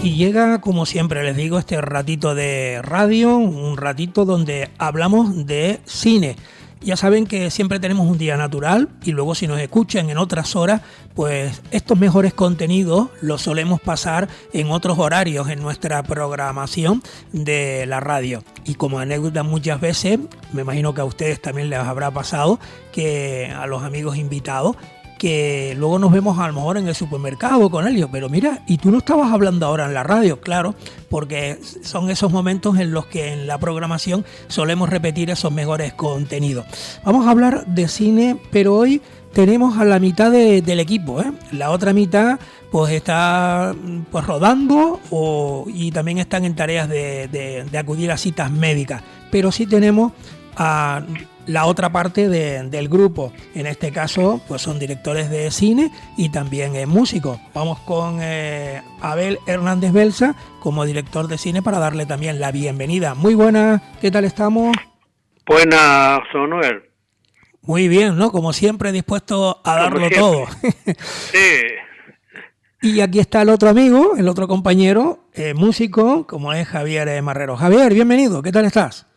Y llega, como siempre les digo, este ratito de radio, un ratito donde hablamos de cine. Ya saben que siempre tenemos un día natural y luego si nos escuchan en otras horas, pues estos mejores contenidos los solemos pasar en otros horarios en nuestra programación de la radio. Y como anécdota muchas veces, me imagino que a ustedes también les habrá pasado, que a los amigos invitados, que luego nos vemos a lo mejor en el supermercado con ellos, pero mira, y tú no estabas hablando ahora en la radio, claro, porque son esos momentos en los que en la programación solemos repetir esos mejores contenidos. Vamos a hablar de cine, pero hoy tenemos a la mitad del equipo, ¿eh? La otra mitad pues está pues rodando y también están en tareas de acudir a citas médicas, pero sí tenemos a la otra parte del grupo. En este caso, pues son directores de cine y también músicos. Vamos con Abel Hernández Belsa como director de cine para darle también la bienvenida. Muy buenas, ¿qué tal estamos? Buenas, Manuel. Muy bien, ¿no? Como siempre, dispuesto a Como darlo siempre. todo. Sí. Y aquí está el otro amigo, el otro compañero, músico, como es Javier Marrero. Javier, bienvenido, ¿qué tal estás?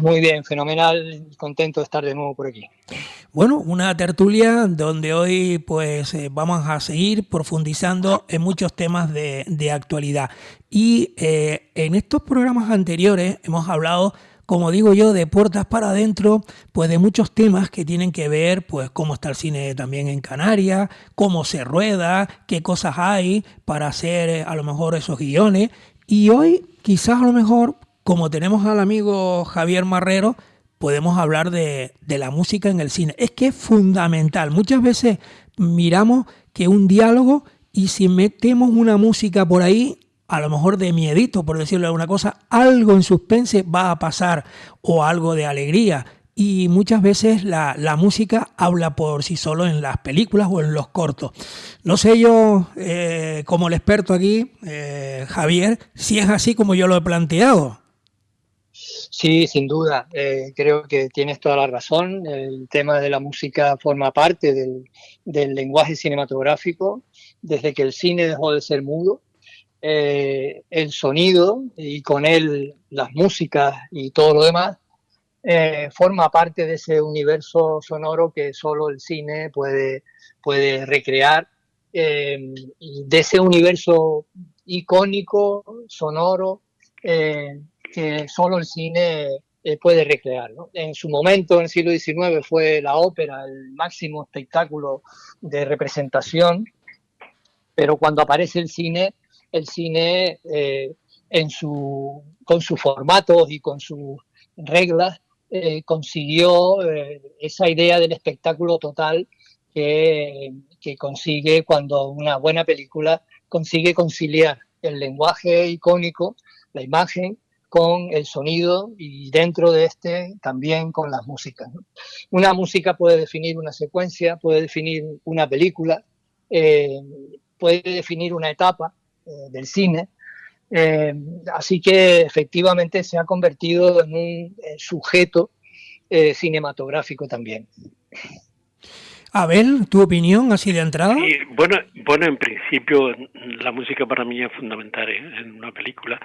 Muy bien, fenomenal, contento de estar de nuevo por aquí. Bueno, una tertulia donde hoy pues vamos a seguir profundizando en muchos temas de actualidad. Y en estos programas anteriores hemos hablado, como digo yo, de puertas para adentro, pues de muchos temas que tienen que ver, pues cómo está el cine también en Canarias, cómo se rueda, qué cosas hay para hacer a lo mejor esos guiones. Y hoy quizás a lo mejor, como tenemos al amigo Javier Marrero, podemos hablar de la música en el cine. Es que es fundamental. Muchas veces miramos que un diálogo y si metemos una música por ahí, a lo mejor de miedito, por decirlo de alguna cosa, algo en suspense va a pasar o algo de alegría. Y muchas veces la música habla por sí solo en las películas o en los cortos. No sé yo, como el experto aquí, Javier, si es así como yo lo he planteado. Sí, sin duda, creo que tienes toda la razón. El tema de la música forma parte del lenguaje cinematográfico desde que el cine dejó de ser mudo. El sonido y con él las músicas y todo lo demás forma parte de ese universo sonoro que solo el cine puede recrear, y de ese universo icónico, sonoro, que solo el cine puede recrear, ¿no? En su momento, en el siglo XIX, fue la ópera el máximo espectáculo de representación, pero cuando aparece el cine con sus formatos y con sus reglas consiguió esa idea del espectáculo total que consigue cuando una buena película consigue conciliar el lenguaje icónico, la imagen, con el sonido y dentro de este también con las músicas, ¿no? Una música puede definir una secuencia, puede definir una película, eh, puede definir una etapa del cine. Eh, Así que efectivamente se ha convertido en un sujeto cinematográfico también. Abel, ¿tu opinión así de entrada? Sí, bueno, en principio la música para mí es fundamental en una película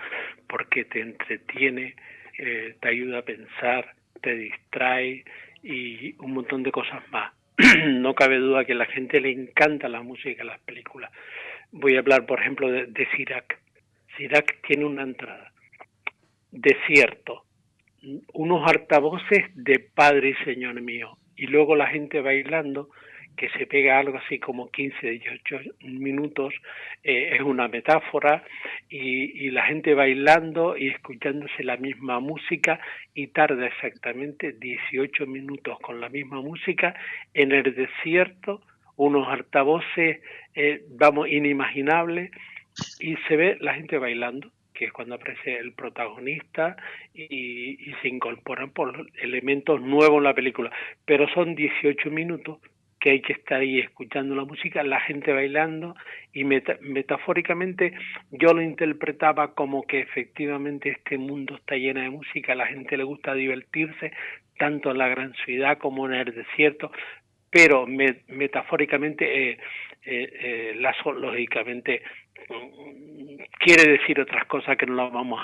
porque te entretiene, te ayuda a pensar, te distrae y un montón de cosas más. No cabe duda que a la gente le encanta la música en las películas. Voy a hablar, por ejemplo, de Sirac. Sirac tiene una entrada. Desierto, unos altavoces de Padre y Señor mío, y luego la gente bailando, que se pega algo así como 15, 18 minutos, es una metáfora, y la gente bailando y escuchándose la misma música, y tarda exactamente 18 minutos con la misma música en el desierto, unos altavoces, inimaginables, y se ve la gente bailando, que es cuando aparece el protagonista y se incorporan por elementos nuevos en la película. Pero son 18 minutos que hay que estar ahí escuchando la música, la gente bailando, y metafóricamente yo lo interpretaba como que efectivamente este mundo está lleno de música, a la gente le gusta divertirse, tanto en la gran ciudad como en el desierto, pero metafóricamente, lógicamente, quiere decir otras cosas que no las vamos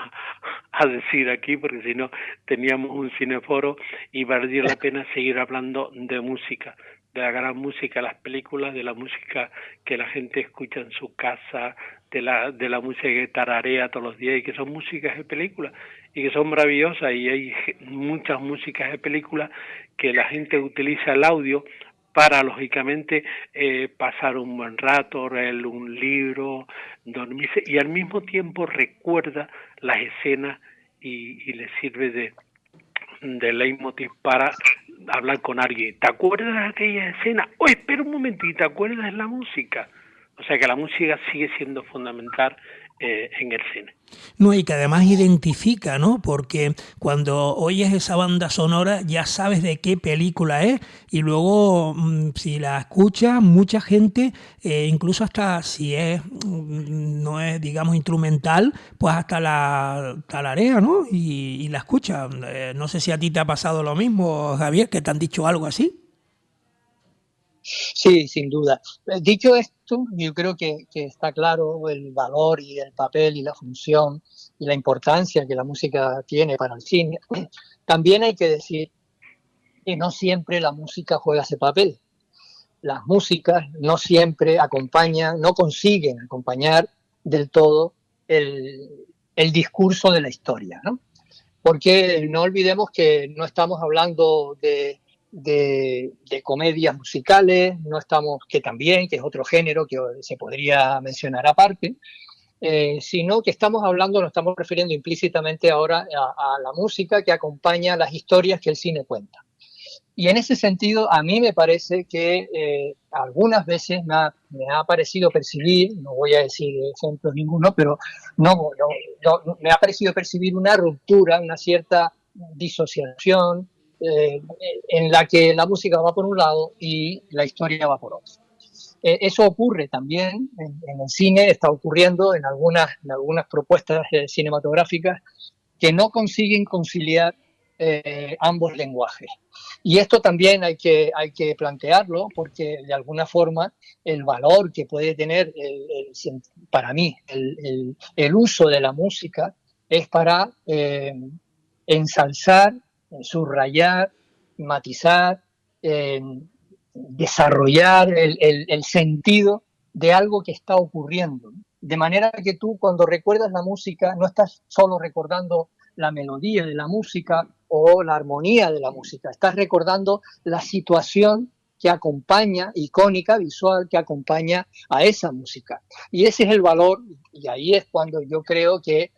a decir aquí, porque si no teníamos un cineforo y valdría la pena seguir hablando de música, de la gran música, las películas, de la música que la gente escucha en su casa, de la música que tararea todos los días y que son músicas de películas y que son maravillosas, y hay muchas músicas de películas que la gente utiliza el audio para, lógicamente, pasar un buen rato, leer un libro, dormirse, y al mismo tiempo recuerda las escenas y le sirve de leitmotiv para hablar con alguien. ¿Te acuerdas de aquella escena? Oh, espera un momento, ¿y te acuerdas de la música? O sea que la música sigue siendo fundamental en el cine. No, y que además identifica, ¿no? Porque cuando oyes esa banda sonora ya sabes de qué película es, y luego si la escuchas, mucha gente, incluso hasta si es no es, digamos, instrumental, pues hasta la tararea, ¿no? Y la escucha. No sé si a ti te ha pasado lo mismo, Javier, que te han dicho algo así. Sí, sin duda. Dicho esto, yo creo que está claro el valor y el papel y la función y la importancia que la música tiene para el cine. También hay que decir que no siempre la música juega ese papel. Las músicas no siempre acompañan, no consiguen acompañar del todo el discurso de la historia, ¿no? Porque no olvidemos que no estamos hablando de comedias musicales, no estamos, que también, que es otro género que se podría mencionar aparte, sino que estamos hablando, nos estamos refiriendo implícitamente ahora a la música que acompaña las historias que el cine cuenta. Y en ese sentido, a mí me parece que algunas veces me ha parecido percibir, no voy a decir ejemplos ninguno, pero me ha parecido percibir una ruptura, una cierta disociación en la que la música va por un lado y la historia va por otro. Eso ocurre también en el cine, está ocurriendo en algunas propuestas cinematográficas que no consiguen conciliar ambos lenguajes. Y esto también hay que plantearlo, porque de alguna forma el valor que puede tener para mí el uso de la música es para ensalzar, subrayar, matizar, desarrollar el sentido de algo que está ocurriendo. De manera que tú, cuando recuerdas la música, no estás solo recordando la melodía de la música o la armonía de la música, estás recordando la situación que acompaña, icónica, visual, que acompaña a esa música. Y ese es el valor, y ahí es cuando yo creo que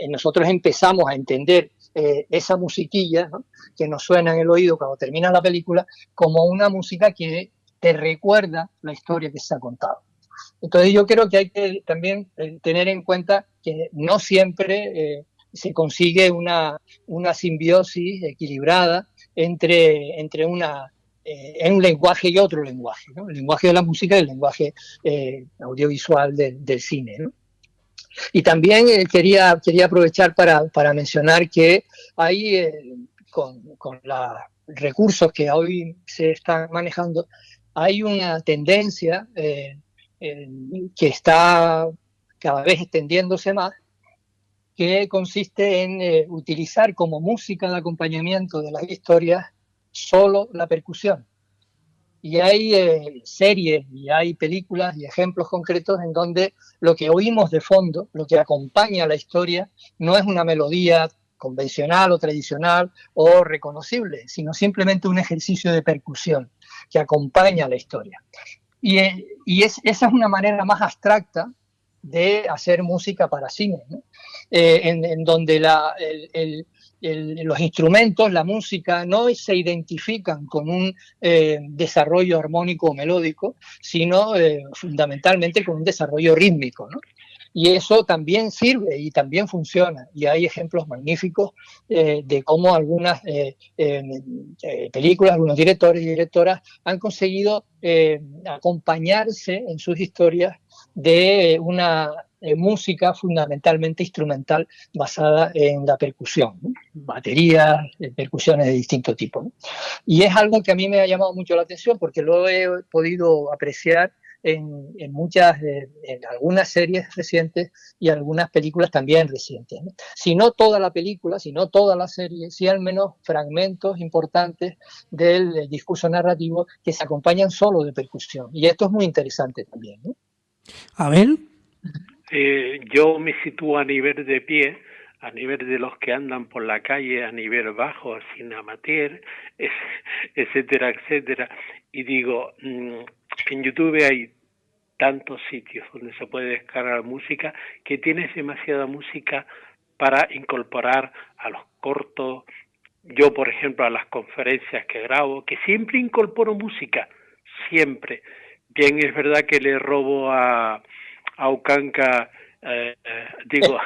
nosotros empezamos a entender esa musiquilla, ¿no?, que nos suena en el oído cuando termina la película, como una música que te recuerda la historia que se ha contado. Entonces yo creo que hay que también tener en cuenta que no siempre se consigue una simbiosis equilibrada entre un lenguaje y otro lenguaje, ¿no? El lenguaje de la música y el lenguaje audiovisual del cine, ¿no? Y también quería aprovechar para mencionar que hay, con los recursos que hoy se están manejando, hay una tendencia que está cada vez extendiéndose más, que consiste en utilizar como música de acompañamiento de las historias solo la percusión. Y hay series y hay películas y ejemplos concretos en donde lo que oímos de fondo, lo que acompaña a la historia, no es una melodía convencional o tradicional o reconocible, sino simplemente un ejercicio de percusión que acompaña a la historia. Esa es una manera más abstracta de hacer música para cine, ¿no? En donde los instrumentos, la música, no se identifican con un desarrollo armónico o melódico, sino fundamentalmente con un desarrollo rítmico, ¿no? Y eso también sirve y también funciona. Y hay ejemplos magníficos de cómo algunas películas, algunos directores y directoras han conseguido acompañarse en sus historias de una música fundamentalmente instrumental basada en la percusión, ¿no? Baterías, percusiones de distinto tipo, ¿no? Y es algo que a mí me ha llamado mucho la atención porque lo he podido apreciar en muchas, en algunas series recientes y algunas películas también recientes, ¿no? Si no toda la película, si no toda la serie, sí al menos fragmentos importantes del discurso narrativo que se acompañan solo de percusión. Y esto es muy interesante también, ¿no? Abel. Yo me sitúo a nivel de pie, a nivel de los que andan por la calle, a nivel bajo, sin amateur, etcétera, etcétera. Y digo, en YouTube hay tantos sitios donde se puede descargar música, que tienes demasiada música para incorporar a los cortos. Yo, por ejemplo, a las conferencias que grabo, que siempre incorporo música, siempre. Bien, es verdad que le robo a Ucanca, digo,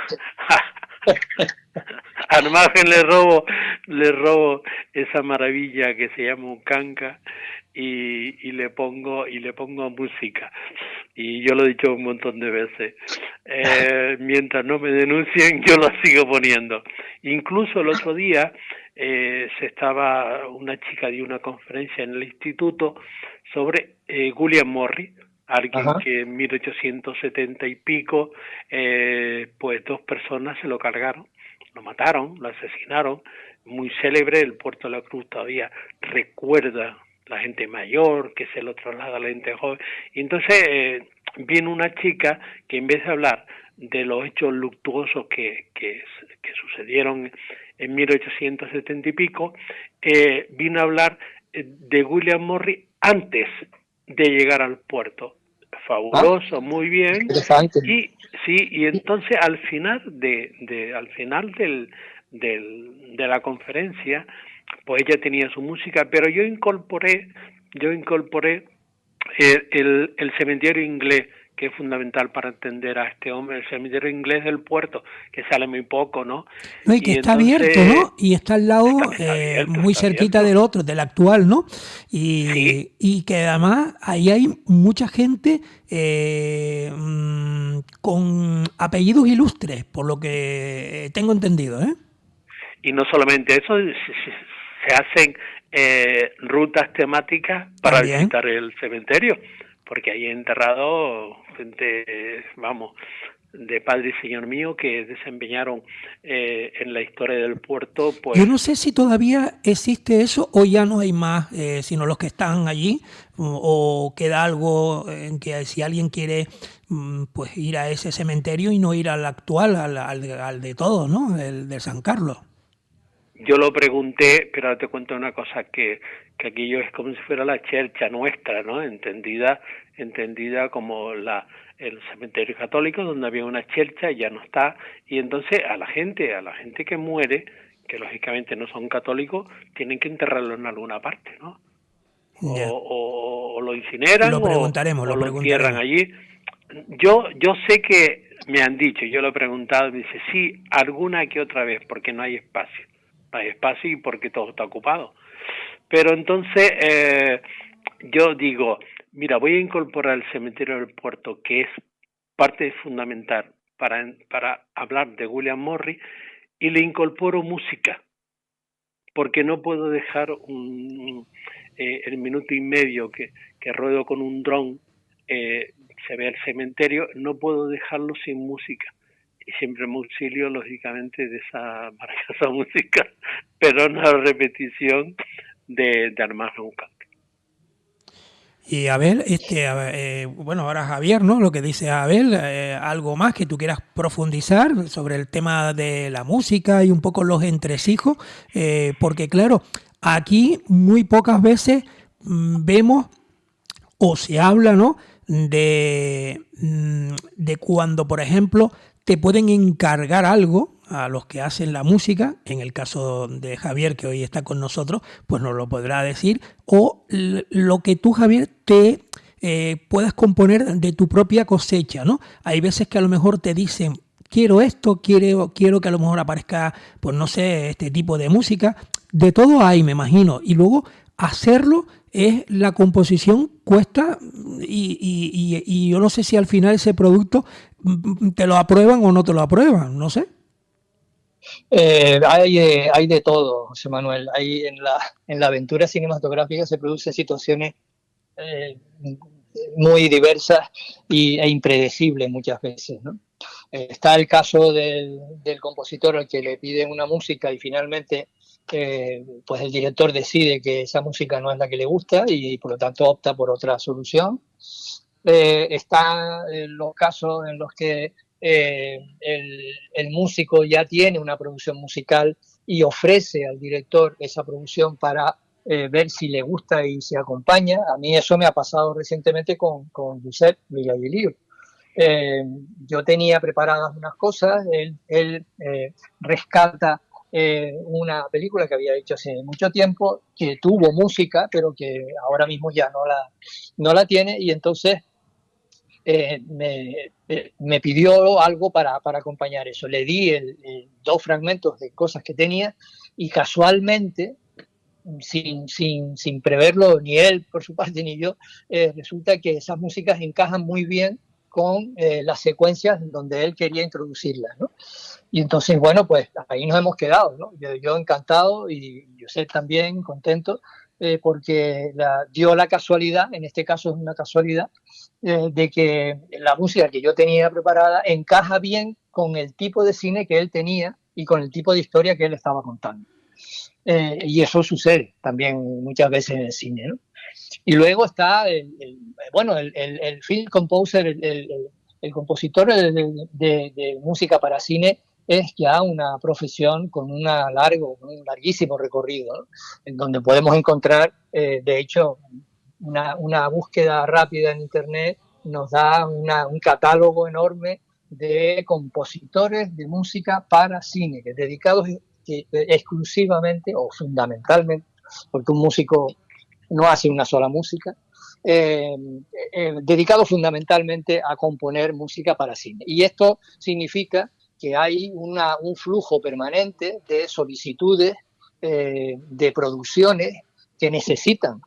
al margen le robo esa maravilla que se llama Ucanca y le pongo música. Y yo lo he dicho un montón de veces. Mientras no me denuncien, yo lo sigo poniendo. Incluso el otro día una chica dio una conferencia en el instituto sobre William Morris, alguien Ajá. que en 1870 y pico, pues 2 personas se lo cargaron, lo mataron, lo asesinaron, muy célebre. El Puerto de la Cruz todavía recuerda la gente mayor que se lo traslada a la gente joven. Y entonces viene una chica que, en vez de hablar de los hechos luctuosos que sucedieron en 1870 y pico, vino a hablar de William Morris antes de llegar al puerto. Fabuloso, muy bien. Interesante. Y sí, y entonces al final de la conferencia, pues ella tenía su música, pero yo incorporé el cementerio inglés, que es fundamental para entender a este hombre, el cementerio inglés del puerto, que sale muy poco, ¿no? No, y que Y está entonces abierto, ¿no? Y está al lado, muy está cerquita abierto. del otro, del actual, ¿no? Sí, Y que además ahí hay mucha gente con apellidos ilustres, por lo que tengo entendido, ¿eh? y no solamente eso, se hacen rutas temáticas para También. visitar el cementerio, porque ahí he enterrado gente, vamos, de padre y señor mío, que desempeñaron en la historia del puerto, Yo pues. no sé si todavía existe eso o ya no hay más, sino los que están allí, o queda algo en que si alguien quiere pues ir a ese cementerio y no ir al actual, al de todos, ¿no? El de San Carlos. Yo lo pregunté, pero ahora te cuento una cosa, que aquello es como si fuera la chercha nuestra, ¿no? Entendida como el cementerio católico, donde había una chercha y ya no está. Y entonces a la gente que muere, que lógicamente no son católicos, tienen que enterrarlo en alguna parte, ¿no? Ya. O lo incineran o Lo lo entierran preguntaremos. allí. Yo sé que me han dicho, yo lo he preguntado, me dice, sí, alguna que otra vez, porque no hay espacio. No hay espacio y porque todo está ocupado. Pero entonces yo digo, mira, voy a incorporar el cementerio del puerto, que es parte fundamental para hablar de William Morris, y le incorporo música, porque no puedo dejar el minuto y medio que ruedo con un dron, se ve el cementerio, no puedo dejarlo sin música. Y siempre me auxilio, lógicamente, de esa maravillosa música, pero una repetición de Armando Ucán. Y Abel, bueno, ahora Javier, ¿no? Lo que dice Abel, algo más que tú quieras profundizar sobre el tema de la música y un poco los entresijos, porque claro, aquí muy pocas veces vemos o se habla, ¿no? De cuando, por ejemplo, te pueden encargar algo a los que hacen la música, en el caso de Javier, que hoy está con nosotros, pues nos lo podrá decir, o lo que tú, Javier, te puedas componer de tu propia cosecha, ¿no? Hay veces que a lo mejor te dicen, quiero esto, quiero que a lo mejor aparezca, pues no sé, este tipo de música. De todo hay, me imagino. Y luego hacerlo es la composición cuesta y yo no sé si al final ese producto te lo aprueban o no te lo aprueban, no sé. Hay de todo, José Manuel. Hay en la aventura cinematográfica se producen situaciones muy diversas e impredecibles muchas veces, ¿no? Está el caso del compositor al que le piden una música y finalmente pues el director decide que esa música no es la que le gusta y por lo tanto opta por otra solución. Están los casos en los que el músico ya tiene una producción musical y ofrece al director esa producción para ver si le gusta y se acompaña. A mí eso me ha pasado recientemente con Josep Villaguilio. Eh, yo tenía preparadas unas cosas, él rescata una película que había hecho hace mucho tiempo, que tuvo música, pero que ahora mismo ya no la tiene, y entonces me pidió algo para acompañar eso. Le di dos fragmentos de cosas que tenía y casualmente, sin preverlo ni él por su parte ni yo, resulta que esas músicas encajan muy bien con las secuencias donde él quería introducirlas, ¿no? Y entonces, bueno, pues ahí nos hemos quedado, ¿no? Yo encantado y yo sé también contento porque dio la casualidad, en este caso es una casualidad, de que la música que yo tenía preparada encaja bien con el tipo de cine que él tenía y con el tipo de historia que él estaba contando. Y eso sucede también muchas veces en el cine, ¿no? Y luego está bueno, el film composer, el compositor de música para cine es ya una profesión con un larguísimo recorrido, ¿no? En donde podemos encontrar, de hecho, una búsqueda rápida en Internet nos da un catálogo enorme de compositores de música para cine, que dedicados exclusivamente o fundamentalmente, porque un músico no hace una sola música, dedicado fundamentalmente a componer música para cine. Y esto significa que hay un flujo permanente de solicitudes, de producciones que necesitan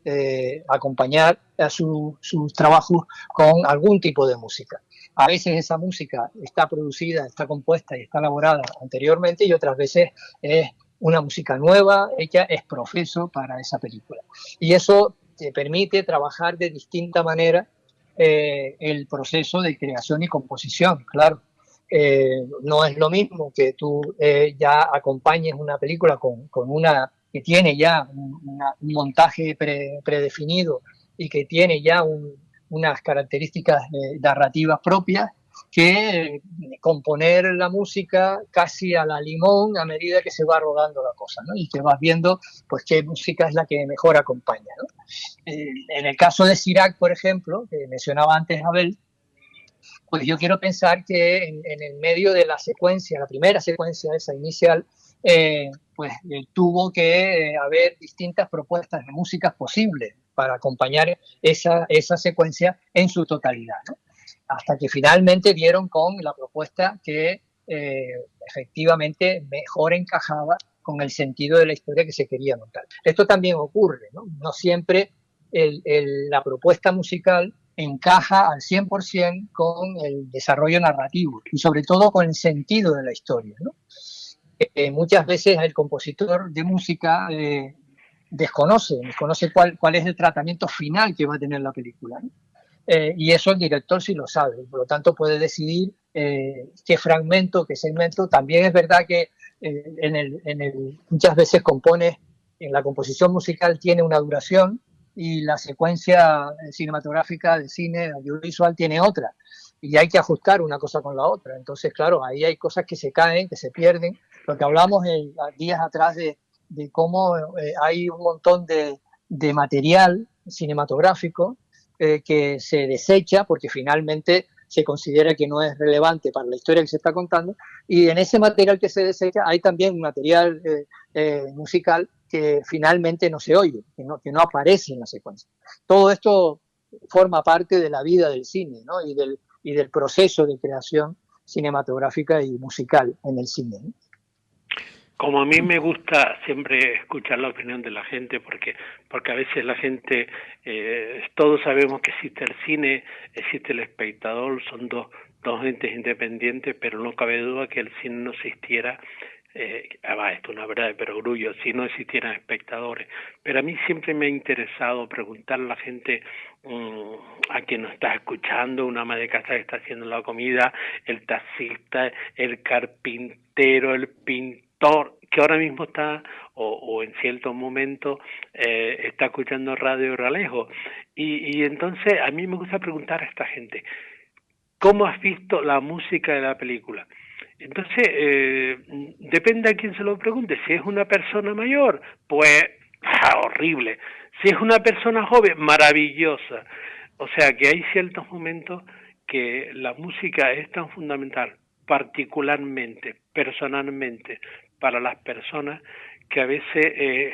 acompañar a sus trabajos con algún tipo de música. A veces esa música está producida, está compuesta y está elaborada anteriormente y otras veces es una música nueva hecha es profeso para esa película. Y eso te permite trabajar de distinta manera el proceso de creación y composición, claro. No es lo mismo que tú ya acompañes una película con una que tiene ya un montaje predefinido y que tiene ya unas características narrativas propias, que componer la música casi a la limón a medida que se va rodando la cosa, ¿no? Y que vas viendo pues qué música es la que mejor acompaña, ¿no? En el caso de Sirac, por ejemplo, que mencionaba antes Abel, pues yo quiero pensar que en el medio de la secuencia, la primera secuencia esa inicial, pues tuvo que haber distintas propuestas de músicas posibles para acompañar esa secuencia en su totalidad, ¿no? Hasta que finalmente dieron con la propuesta que efectivamente mejor encajaba con el sentido de la historia que se quería montar. Esto también ocurre, ¿no? No siempre la propuesta musical encaja al 100% con el desarrollo narrativo y sobre todo con el sentido de la historia, ¿no? Muchas veces el compositor de música desconoce cuál es el tratamiento final que va a tener la película, ¿no? Y eso el director sí lo sabe, por lo tanto puede decidir qué fragmento, qué segmento. También es verdad que muchas veces compone, en la composición musical tiene una duración y la secuencia cinematográfica de cine audiovisual tiene otra. Y hay que ajustar una cosa con la otra. Entonces, claro, ahí hay cosas que se caen, que se pierden. Lo que hablamos días atrás de cómo hay un montón de material cinematográfico que se desecha porque finalmente se considera que no es relevante para la historia que se está contando, y en ese material que se desecha hay también material musical que finalmente no se oye, que no aparece en la secuencia. Todo esto forma parte de la vida del cine, ¿no? y del proceso de creación cinematográfica y musical en el cine, ¿no? Como a mí me gusta siempre escuchar la opinión de la gente, porque a veces la gente, todos sabemos que existe el cine, existe el espectador, son dos entes independientes, pero no cabe duda que el cine no existiera esto es una verdad de perogrullo, si no existieran espectadores. Pero a mí siempre me ha interesado preguntar a la gente, a quien nos está escuchando, una ama de casa que está haciendo la comida, el taxista, el carpintero, el pintor, que ahora mismo está, o en cierto momento, está escuchando Radio Ralejo. Y entonces a mí me gusta preguntar a esta gente, ¿cómo has visto la música de la película? Entonces, depende a quién se lo pregunte. Si es una persona mayor, pues horrible. Si es una persona joven, maravillosa. O sea que hay ciertos momentos que la música es tan fundamental, particularmente, personalmente, para las personas, que a veces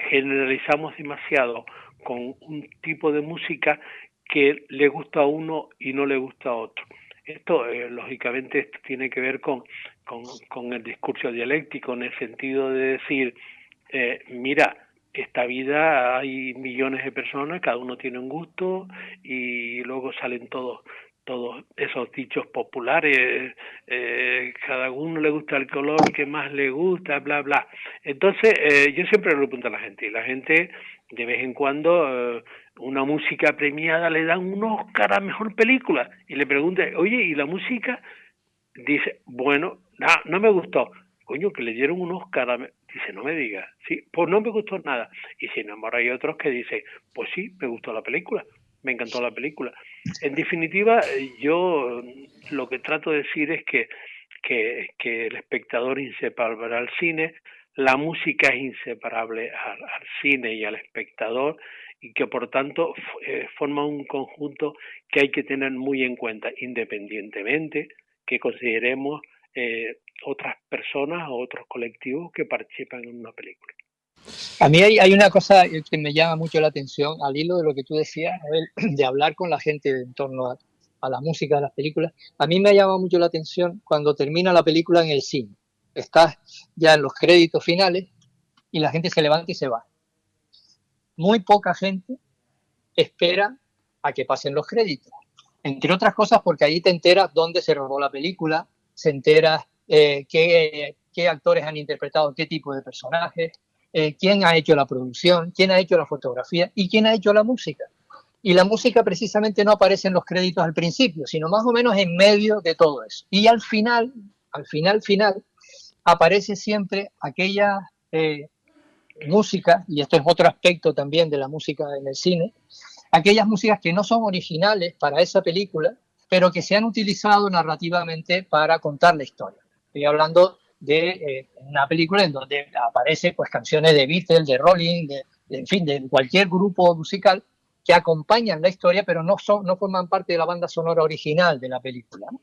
generalizamos demasiado con un tipo de música que le gusta a uno y no le gusta a otro. Esto, lógicamente, esto tiene que ver con el discurso dialéctico, en el sentido de decir, mira, esta vida hay millones de personas, cada uno tiene un gusto, y luego salen todos esos dichos populares, cada uno le gusta el color que más le gusta, bla, bla. Entonces, yo siempre le pregunto a la gente, y la gente, de vez en cuando, una música premiada le dan un Oscar a mejor película, y le pregunta, oye, ¿y la música? Dice, bueno, no me gustó. Coño, que le dieron un Oscar dice, no me digas, sí, pues no me gustó nada. Y sin embargo hay otros que dicen, pues sí, me gustó la película, me encantó la película. En definitiva, yo lo que trato de decir es que el espectador es inseparable al cine, la música es inseparable al cine y al espectador, y que por tanto forma un conjunto que hay que tener muy en cuenta, independientemente que consideremos otras personas o otros colectivos que participan en una película. A mí hay una cosa que me llama mucho la atención, al hilo de lo que tú decías, de hablar con la gente en torno a la música de las películas. A mí me llama mucho la atención cuando termina la película en el cine. Estás ya en los créditos finales y la gente se levanta y se va. Muy poca gente espera a que pasen los créditos. Entre otras cosas porque ahí te enteras dónde se rodó la película, se entera qué actores han interpretado qué tipo de personajes, quién ha hecho la producción, quién ha hecho la fotografía y quién ha hecho la música. Y la música precisamente no aparece en los créditos al principio, sino más o menos en medio de todo eso. Y al final, aparece siempre aquella música, y esto es otro aspecto también de la música en el cine, aquellas músicas que no son originales para esa película, pero que se han utilizado narrativamente para contar la historia. Estoy hablando de una película en donde aparecen pues canciones de Beatles, de Rolling, en fin, de cualquier grupo musical que acompañan la historia, pero no forman parte de la banda sonora original de la película, ¿no?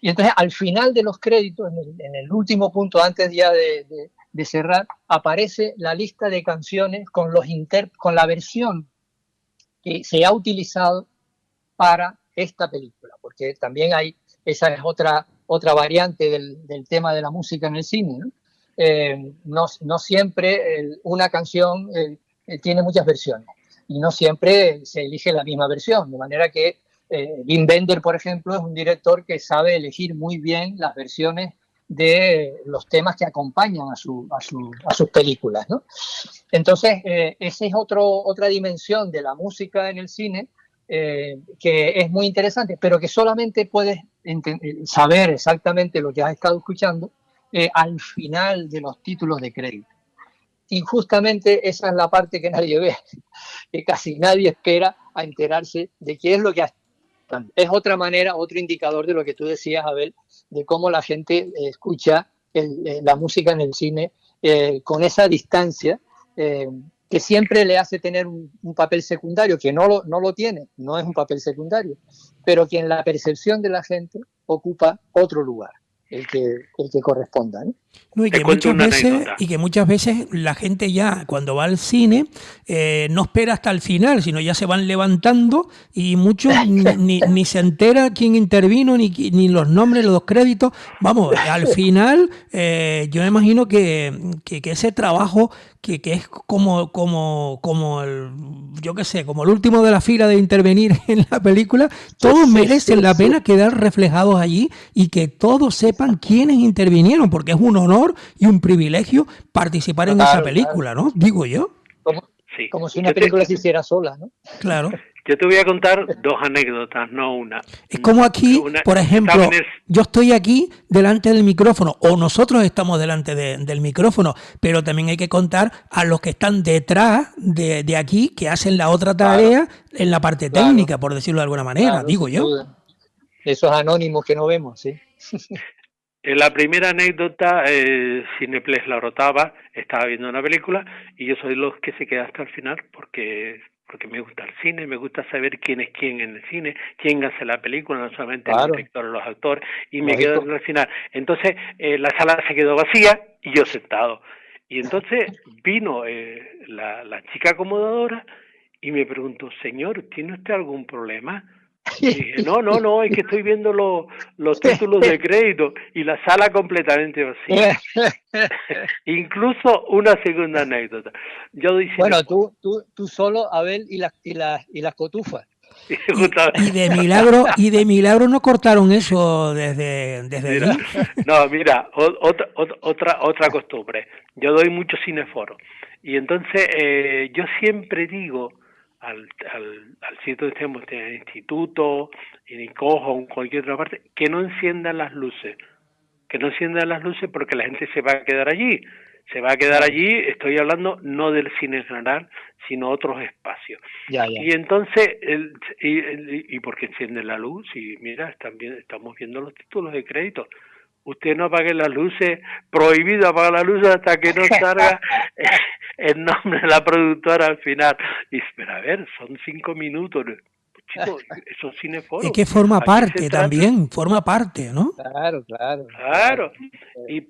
Y entonces al final de los créditos, en el último punto, antes ya de cerrar, aparece la lista de canciones con la versión que se ha utilizado para esta película, porque también esa es otra variante del tema de la música en el cine, ¿no? No siempre una canción tiene muchas versiones y no siempre se elige la misma versión, de manera que Wim Wenders, por ejemplo, es un director que sabe elegir muy bien las versiones de los temas que acompañan a sus películas, ¿no? Entonces, esa es otra dimensión de la música en el cine que es muy interesante, pero que solamente puedes saber exactamente lo que has estado escuchando al final de los títulos de crédito. Y justamente esa es la parte que nadie ve, que casi nadie espera a enterarse de qué es lo que has. Es otra manera, otro indicador de lo que tú decías, Abel, de cómo la gente escucha la música en el cine con esa distancia que siempre le hace tener un papel secundario, que no lo tiene, no es un papel secundario, pero que en la percepción de la gente ocupa otro lugar, el que corresponda, ¿no? No, y que muchas veces la gente ya cuando va al cine no espera hasta el final, sino ya se van levantando y muchos ni se entera quién intervino, ni los nombres, los créditos. Vamos, al final yo me imagino que ese trabajo que es como el, yo qué sé, como el último de la fila de intervenir en la película, todos merecen la pena quedar reflejados allí y que todos sepan quiénes intervinieron, porque es un honor honor y un privilegio participar en esa película, ¿no? Digo yo. Como si una película se hiciera sola, ¿no? Claro. Yo te voy a contar dos anécdotas, no una. Es como aquí, por ejemplo, yo estoy aquí delante del micrófono, o nosotros estamos delante del micrófono, pero también hay que contar a los que están detrás de aquí, que hacen la otra tarea en la parte técnica, por decirlo de alguna manera, digo yo. Duda. Esos anónimos que no vemos, sí. En la primera anécdota, Cineplex La Rotava, estaba viendo una película y yo soy los que se queda hasta el final porque me gusta el cine, me gusta saber quién es quién en el cine, quién hace la película, no solamente el director o los actores, y me quedo hasta el final. Entonces, la sala se quedó vacía y yo sentado. Y entonces vino la chica acomodadora y me preguntó, señor, ¿tiene usted algún problema? Y dije, no, es que estoy viendo los títulos de crédito y la sala completamente vacía. Incluso una segunda anécdota. Bueno, tú solo, Abel, y las cotufas. Y de milagro no cortaron eso desde mira, allí. No, mira, otra costumbre. Yo doy mucho cineforo. Y entonces yo siempre digo al sitio donde estemos, en el instituto, en Icojo o en cualquier otra parte, que no enciendan las luces. Que no enciendan las luces porque la gente se va a quedar allí. Se va a quedar allí, estoy hablando no del cine en general, sino otros espacios. Ya. Y entonces, ¿y por qué encienden la luz? Y mira, estamos viendo los títulos de crédito. Usted no apague las luces, prohibido apagar las luces hasta que no salga el nombre de la productora al final. Y pero a ver, son 5 minutos. Chicos, eso es cineforo. Es que forma parte también, forma parte, ¿no? Claro.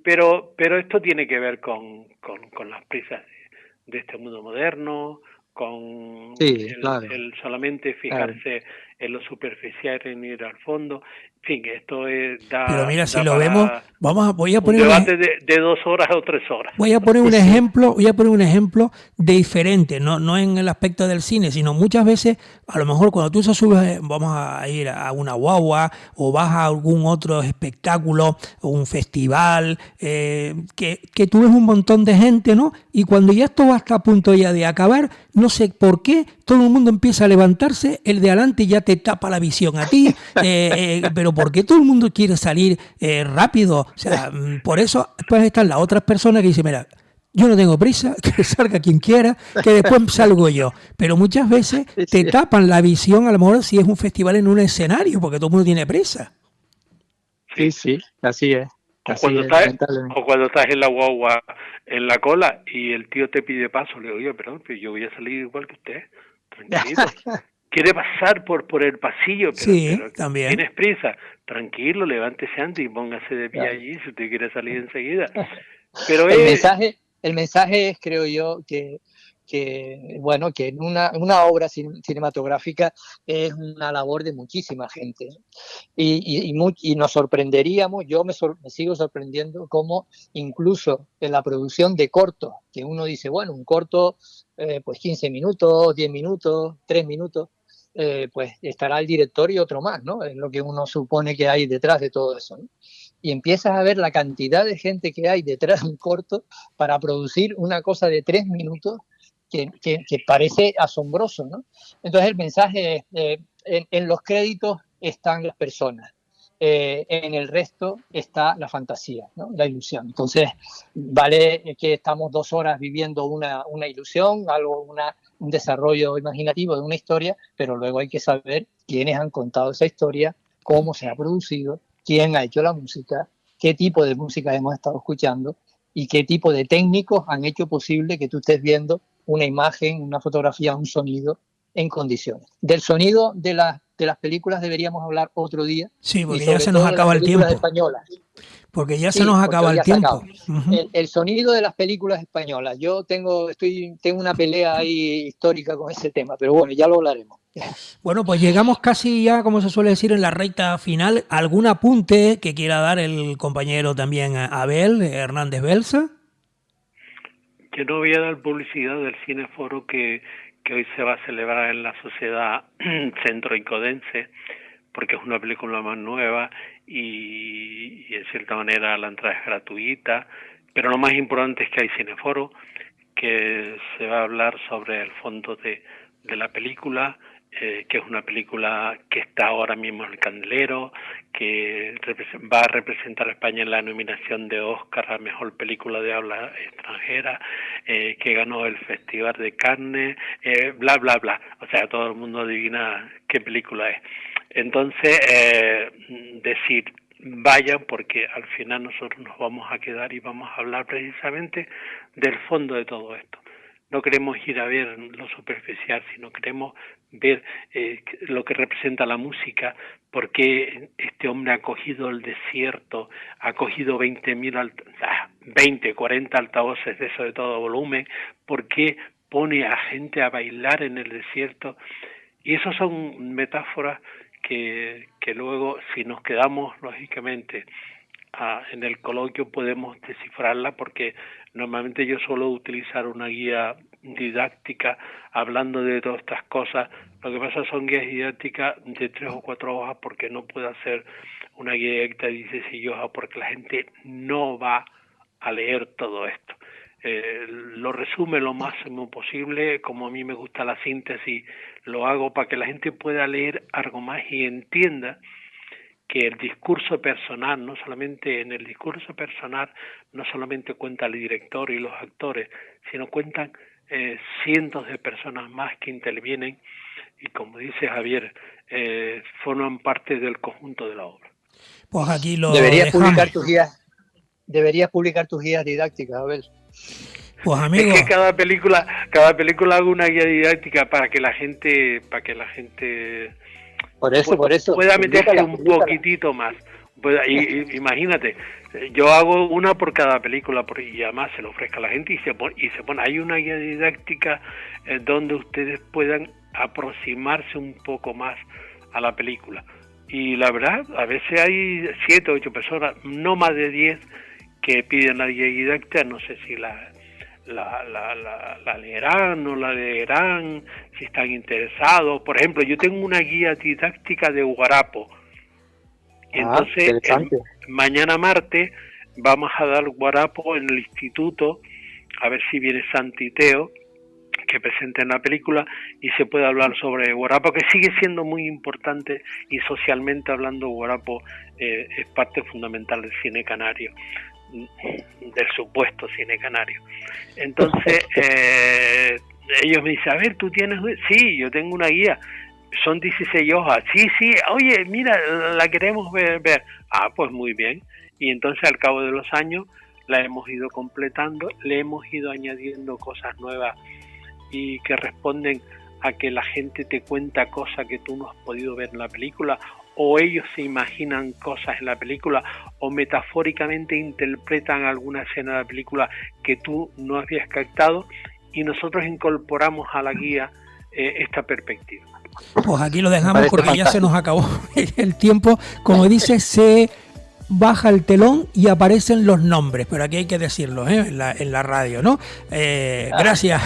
Pero esto tiene que ver con las prisas de este mundo moderno, con el solamente fijarse en lo superficial y en ir al fondo. En fin, esto Pero mira, si lo vemos, voy a poner un debate de 2 horas o 3 horas. Voy a poner un ejemplo diferente, no en el aspecto del cine, sino muchas veces, a lo mejor cuando tú subes, vamos a ir a una guagua o vas a algún otro espectáculo o un festival, que tú ves un montón de gente, ¿no? Y cuando ya esto va hasta a punto ya de acabar, no sé por qué, todo el mundo empieza a levantarse, el de adelante ya te tapa la visión a ti, pero ¿por qué todo el mundo quiere salir rápido? O sea, por eso pues están las otras personas que dicen, mira, yo no tengo prisa, que salga quien quiera, que después salgo yo. Pero muchas veces te tapan la visión, a lo mejor si es un festival en un escenario, porque todo el mundo tiene prisa. Sí, así es. O cuando estás en la guagua, en la cola, y el tío te pide paso, le digo, oye, perdón, pero yo voy a salir igual que usted, tranquilo. Quiere pasar por el pasillo, pero también. Tienes prisa, tranquilo, levántese antes y póngase de pie allí si usted quiere salir enseguida. Pero el mensaje es, creo yo, que en una obra cinematográfica es una labor de muchísima gente. Y nos sorprenderíamos, yo me sigo sorprendiendo cómo incluso en la producción de cortos, que uno dice, bueno, un corto, pues 15 minutos, 10 minutos, 3 minutos, pues estará el director y otro más, ¿no? Es lo que uno supone que hay detrás de todo eso, ¿no? Y empiezas a ver la cantidad de gente que hay detrás de un corto para producir una cosa de 3 minutos que parece asombroso, ¿no? Entonces el mensaje es, en los créditos están las personas, en el resto está la fantasía, ¿no? La ilusión. Entonces, vale que estamos 2 horas viviendo una ilusión, un desarrollo imaginativo de una historia, pero luego hay que saber quiénes han contado esa historia, cómo se ha producido, quién ha hecho la música, qué tipo de música hemos estado escuchando y qué tipo de técnicos han hecho posible que tú estés viendo una imagen, una fotografía, un sonido en condiciones. Del sonido de las películas deberíamos hablar otro día. Sí, porque ya se nos acaba el tiempo. Españolas. Porque ya se nos acaba el tiempo. El sonido de las películas españolas. Yo tengo una pelea ahí histórica con ese tema, pero bueno, ya lo hablaremos. Bueno, pues llegamos casi ya, como se suele decir, en la recta final. ¿Algún apunte que quiera dar el compañero también Abel Hernández Belsa? Yo no voy a dar publicidad del cineforo que hoy se va a celebrar en la sociedad centroicodense, porque es una película más nueva y en cierta manera la entrada es gratuita, pero lo más importante es que hay cineforo, que se va a hablar sobre el fondo de la película, que es una película que está ahora mismo en el candelero, que va a representar a España en la nominación de Oscar a Mejor Película de Habla Extranjera, que ganó el Festival de Cannes, bla, bla, bla. O sea, todo el mundo adivina qué película es. Entonces, decir, vayan, porque al final nosotros nos vamos a quedar y vamos a hablar precisamente del fondo de todo esto. No queremos ir a ver lo superficial, sino queremos ver lo que representa la música, por qué este hombre ha cogido el desierto, ha cogido 20, 40 altavoces de eso de todo volumen, por qué pone a gente a bailar en el desierto. Y eso son metáforas que luego, si nos quedamos lógicamente en el coloquio, podemos descifrarla, porque normalmente yo suelo utilizar una guía didáctica hablando de todas estas cosas. Lo que pasa son guías didácticas de 3 o 4 hojas, porque no puedo hacer una guía didáctica de 16 hojas, porque la gente no va a leer todo esto. Lo resume lo máximo posible, como a mí me gusta la síntesis, lo hago para que la gente pueda leer algo más y entienda que el discurso personal, no solamente en el discurso personal, no solamente cuenta el director y los actores, sino cuentan cientos de personas más que intervienen y, como dice Javier, forman parte del conjunto de la obra. Pues aquí lo deberías publicar tus guías didácticas, Abel. Pues amigo, es que cada película hago una guía didáctica para que la gente por eso pueda meterse un poquitito más. Imagínate, yo hago una por cada película, y además se lo ofrezca a la gente y se pone, hay una guía didáctica donde ustedes puedan aproximarse un poco más a la película. Y la verdad, a veces hay 7 o 8 personas, no más de 10, que piden la guía didáctica. No sé si la leerán, no la leerán, si están interesados. Por ejemplo, yo tengo una guía didáctica de guarapo. Entonces, mañana martes vamos a dar guarapo en el instituto, a ver si viene Santiteo, que presenten la película y se puede hablar sobre guarapo, que sigue siendo muy importante, y socialmente hablando guarapo es parte fundamental del cine canario, del supuesto cine canario. Entonces ellos me dicen, a ver, ¿tú tienes? Sí, yo tengo una guía, son 16 hojas. Sí, oye, mira, la queremos ver. Ah, pues muy bien. Y entonces al cabo de los años la hemos ido completando, le hemos ido añadiendo cosas nuevas y que responden a que la gente te cuenta cosas que tú no has podido ver en la película, o ellos se imaginan cosas en la película, o metafóricamente interpretan alguna escena de la película que tú no habías captado, y nosotros incorporamos a la guía esta perspectiva. Pues aquí lo dejamos porque ya se nos acabó el tiempo. Como dice, se baja el telón y aparecen los nombres, pero aquí hay que decirlo en la radio, ¿no? Gracias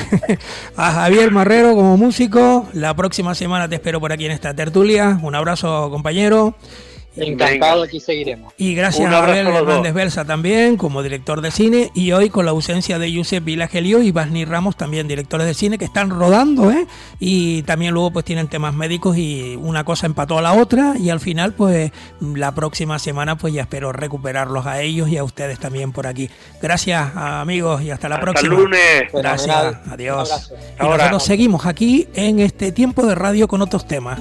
a Javier Marrero como músico. La próxima semana te espero por aquí en esta tertulia. Un abrazo, compañero. Encantado, aquí seguiremos. Y gracias a Abel Hernández Belsa también como director de cine, y hoy con la ausencia de Josep Vilagelio y Basni Ramos, también directores de cine, que están rodando, y también luego pues tienen temas médicos y una cosa empató a la otra, y al final pues la próxima semana pues ya espero recuperarlos a ellos y a ustedes también por aquí. Gracias, amigos, y hasta la próxima. Hasta el lunes. Gracias, adiós. Y nosotros seguimos aquí en este tiempo de radio con otros temas.